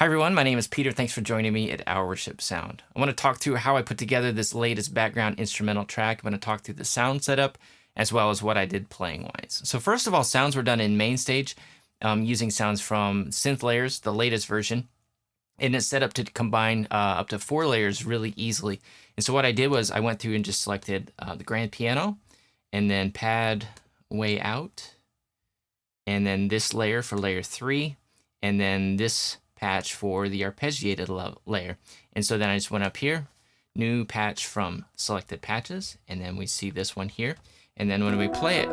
Hi everyone, my name is Peter. Thanks for joining me at Our Worship Sound. I want to talk through how I put together this latest background instrumental track. I'm going to talk through the sound setup as well as what I did playing wise. So first of all, sounds were done in MainStage using sounds from Synth Layers, the latest version, and it's set up to combine up to 4 layers really easily. And so what I did was I went through and just selected the grand piano and then pad way out, and then this layer for layer 3, and then this patch for the arpeggiated layer. And so then I just went up here, new patch from selected patches, and then we see this one here. And then when we play it,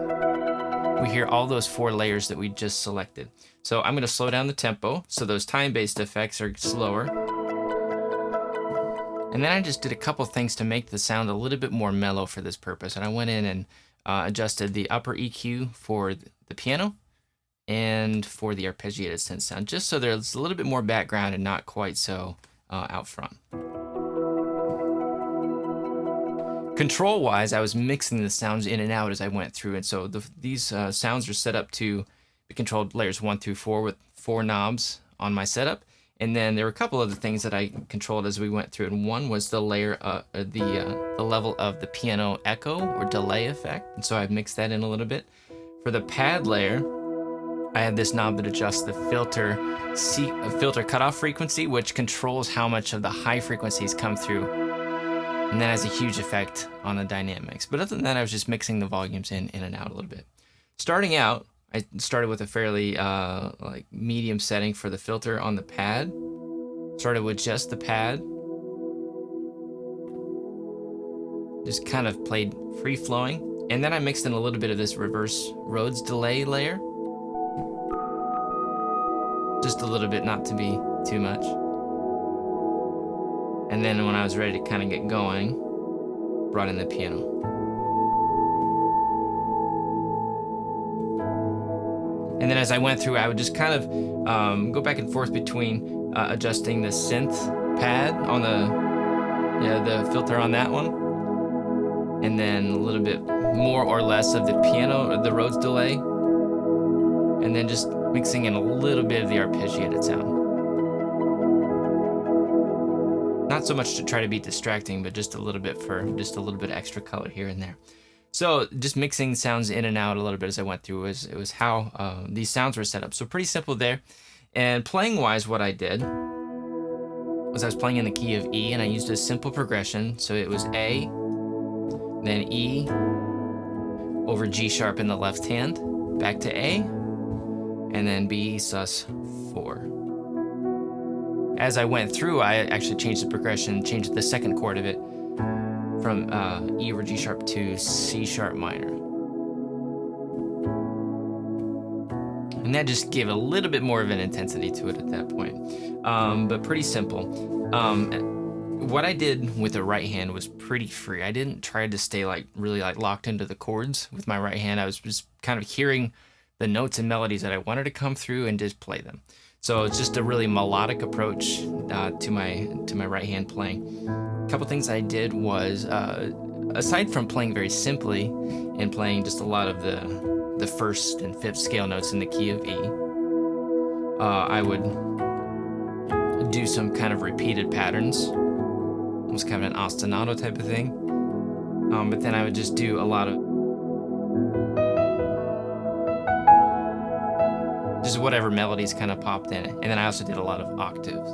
we hear all those 4 layers that we just selected. So I'm going to slow down the tempo so those time-based effects are slower. And then I just did a couple things to make the sound a little bit more mellow for this purpose. And I went in and adjusted the upper EQ for the piano and for the arpeggiated synth sound, just so there's a little bit more background and not quite so out front. Control-wise, I was mixing the sounds in and out as I went through, and so these sounds are set up to be controlled layers 1 through 4 with 4 knobs on my setup. And then there were a couple other things that I controlled as we went through, and one was the layer, the level of the piano echo or delay effect, and so I've mixed that in a little bit. For the pad layer, I have this knob that adjusts the filter cutoff frequency, which controls how much of the high frequencies come through, and that has a huge effect on the dynamics. But other than that, I was just mixing the volumes in and out a little bit. Starting out, I started with a fairly like medium setting for the filter on the pad. Started with just the pad. Just kind of played free flowing, and then I mixed in a little bit of this reverse Rhodes delay layer. Just a little bit, not to be too much. And then when I was ready to kind of get going, brought in the piano. And then as I went through, I would just kind of go back and forth between adjusting the synth pad on the filter on that one, and then a little bit more or less of the piano, or the Rhodes delay, and then just mixing in a little bit of the arpeggiated sound. Not so much to try to be distracting, but just a little bit for just a little bit of extra color here and there. So just mixing sounds in and out a little bit as I went through was how these sounds were set up. So pretty simple there. And playing wise, what I did was I was playing in the key of E, and I used a simple progression. So it was A, then E over G sharp in the left hand, back to A, and then B sus 4. As I went through, I actually changed the progression, changed the second chord of it from E over G sharp to C sharp minor. And that just gave a little bit more of an intensity to it at that point. But pretty simple. What I did with the right hand was pretty free. I didn't try to stay really locked into the chords with my right hand. I was just kind of hearing the notes and melodies that I wanted to come through and just play them. So it's just a really melodic approach to my right hand playing. A couple things I did was, aside from playing very simply and playing just a lot of the first and fifth scale notes in the key of E, I would do some kind of repeated patterns, almost kind of an ostinato type of thing. But then I would just do a lot of just whatever melodies kind of popped in it. And then I also did a lot of octaves.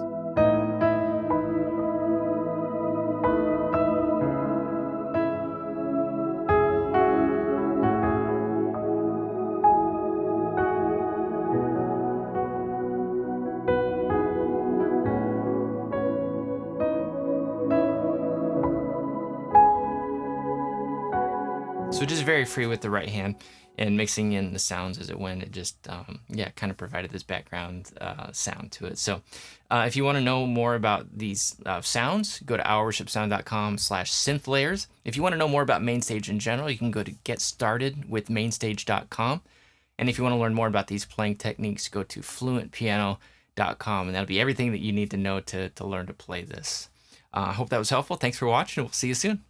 So just very free with the right hand and mixing in the sounds as it went. It just, kind of provided this background sound to it. So if you want to know more about these sounds, go to ourworshipsound.com/synthlayers. If you want to know more about MainStage in general, you can go to getstartedwithmainstage.com. And if you want to learn more about these playing techniques, go to fluentpiano.com, and that'll be everything that you need to know to learn to play this. I hope that was helpful. Thanks for watching, and we'll see you soon.